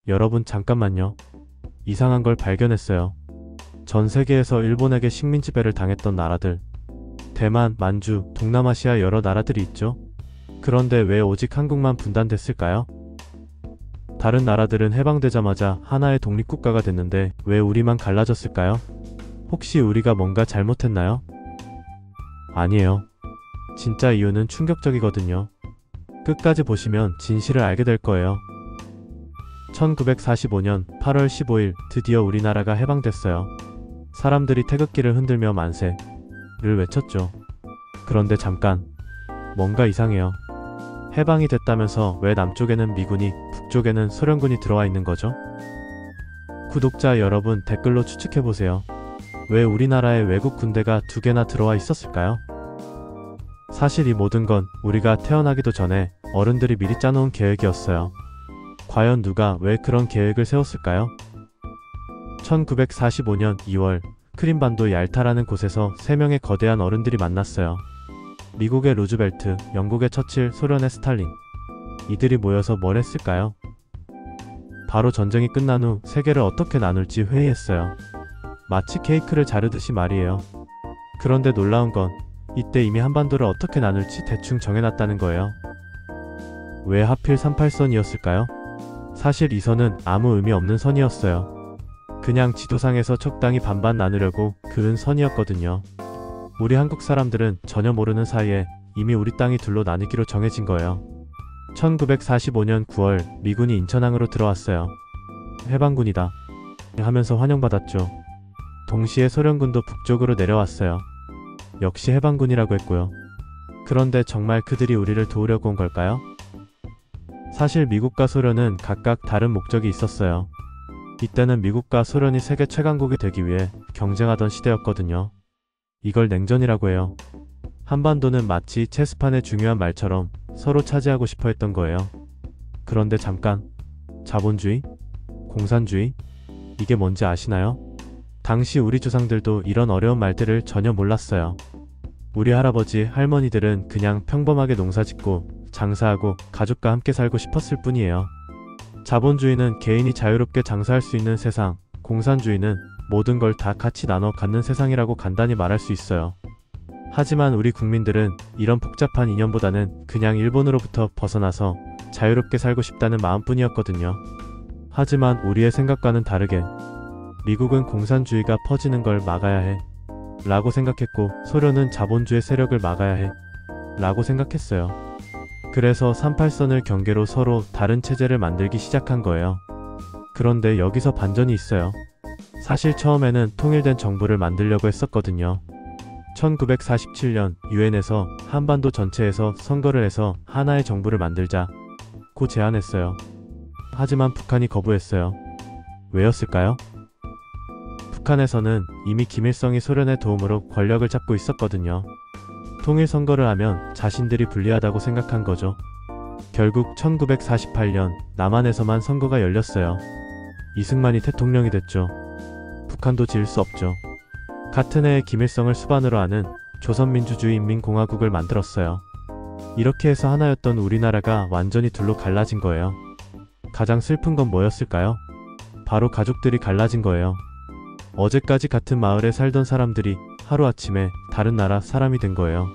여러분 잠깐만요. 이상한 걸 발견했어요. 전 세계에서 일본에게 식민 지배를 당했던 나라들, 대만, 만주, 동남아시아 여러 나라들이 있죠. 그런데 왜 오직 한국만 분단됐을까요? 다른 나라들은 해방되자마자 하나의 독립국가가 됐는데 왜 우리만 갈라졌을까요? 혹시 우리가 뭔가 잘못했나요? 아니에요. 진짜 이유는 충격적이거든요. 끝까지 보시면 진실을 알게 될 거예요. 1945년 8월 15일 드디어 우리나라가 해방됐어요. 사람들이 태극기를 흔들며 만세를 외쳤죠. 그런데 잠깐, 뭔가 이상해요. 해방이 됐다면서 왜 남쪽에는 미군이, 북쪽에는 소련군이 들어와 있는 거죠? 구독자 여러분, 댓글로 추측해보세요. 왜 우리나라에 외국 군대가 2개나 들어와 있었을까요? 사실 이 모든 건 우리가 태어나기도 전에 어른들이 미리 짜놓은 계획이었어요. 과연 누가 왜 그런 계획을 세웠을까요? 1945년 2월, 크림반도 얄타라는 곳에서 3명의 거대한 어른들이 만났어요. 미국의 루즈벨트, 영국의 처칠, 소련의 스탈린. 이들이 모여서 뭘 했을까요? 바로 전쟁이 끝난 후 세계를 어떻게 나눌지 회의했어요. 마치 케이크를 자르듯이 말이에요. 그런데 놀라운 건 이때 이미 한반도를 어떻게 나눌지 대충 정해놨다는 거예요. 왜 하필 38선이었을까요? 사실 이 선은 아무 의미 없는 선이었어요. 그냥 지도상에서 적당히 반반 나누려고 그은 선이었거든요. 우리 한국 사람들은 전혀 모르는 사이에 이미 우리 땅이 둘로 나뉘기로 정해진 거예요. 1945년 9월 미군이 인천항으로 들어왔어요. 해방군이다 하면서 환영받았죠. 동시에 소련군도 북쪽으로 내려왔어요. 역시 해방군이라고 했고요. 그런데 정말 그들이 우리를 도우려고 온 걸까요? 사실 미국과 소련은 각각 다른 목적이 있었어요. 이때는 미국과 소련이 세계 최강국이 되기 위해 경쟁하던 시대였거든요. 이걸 냉전이라고 해요. 한반도는 마치 체스판의 중요한 말처럼 서로 차지하고 싶어 했던 거예요. 그런데 잠깐, 자본주의? 공산주의? 이게 뭔지 아시나요? 당시 우리 조상들도 이런 어려운 말들을 전혀 몰랐어요. 우리 할아버지, 할머니들은 그냥 평범하게 농사짓고 장사하고 가족과 함께 살고 싶었을 뿐이에요. 자본주의는 개인이 자유롭게 장사할 수 있는 세상, 공산주의는 모든 걸 다 같이 나눠 갖는 세상이라고 간단히 말할 수 있어요. 하지만 우리 국민들은 이런 복잡한 이념보다는 그냥 일본으로부터 벗어나서 자유롭게 살고 싶다는 마음뿐이었거든요. 하지만 우리의 생각과는 다르게 미국은 공산주의가 퍼지는 걸 막아야 해 라고 생각했고, 소련은 자본주의 세력을 막아야 해 라고 생각했어요. 그래서 38선을 경계로 서로 다른 체제를 만들기 시작한 거예요. 그런데 여기서 반전이 있어요. 사실 처음에는 통일된 정부를 만들려고 했었거든요. 1947년 유엔에서 한반도 전체에서 선거를 해서 하나의 정부를 만들자고 제안했어요. 하지만 북한이 거부했어요. 왜였을까요? 북한에서는 이미 김일성이 소련의 도움으로 권력을 잡고 있었거든요. 통일 선거를 하면 자신들이 불리하다고 생각한 거죠. 결국 1948년 남한에서만 선거가 열렸어요. 이승만이 대통령이 됐죠. 북한도 질 수 없죠. 같은 해에 김일성을 수반으로 하는 조선민주주의인민공화국을 만들었어요. 이렇게 해서 하나였던 우리나라가 완전히 둘로 갈라진 거예요. 가장 슬픈 건 뭐였을까요? 바로 가족들이 갈라진 거예요. 어제까지 같은 마을에 살던 사람들이 하루아침에 다른 나라 사람이 된 거예요.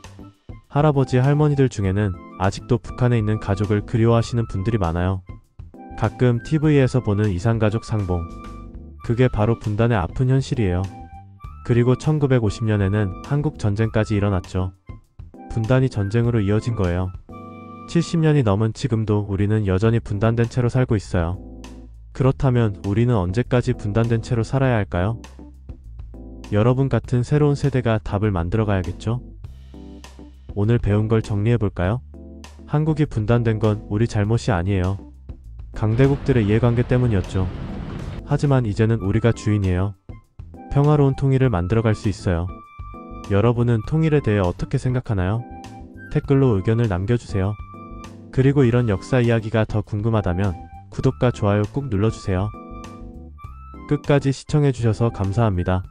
할아버지, 할머니들 중에는 아직도 북한에 있는 가족을 그리워하시는 분들이 많아요. 가끔 TV에서 보는 이산가족 상봉. 그게 바로 분단의 아픈 현실이에요. 그리고 1950년에는 한국전쟁까지 일어났죠. 분단이 전쟁으로 이어진 거예요. 70년이 넘은 지금도 우리는 여전히 분단된 채로 살고 있어요. 그렇다면 우리는 언제까지 분단된 채로 살아야 할까요? 여러분 같은 새로운 세대가 답을 만들어 가야겠죠? 오늘 배운 걸 정리해볼까요? 한국이 분단된 건 우리 잘못이 아니에요. 강대국들의 이해관계 때문이었죠. 하지만 이제는 우리가 주인이에요. 평화로운 통일을 만들어갈 수 있어요. 여러분은 통일에 대해 어떻게 생각하나요? 댓글로 의견을 남겨주세요. 그리고 이런 역사 이야기가 더 궁금하다면 구독과 좋아요 꾹 눌러주세요. 끝까지 시청해주셔서 감사합니다.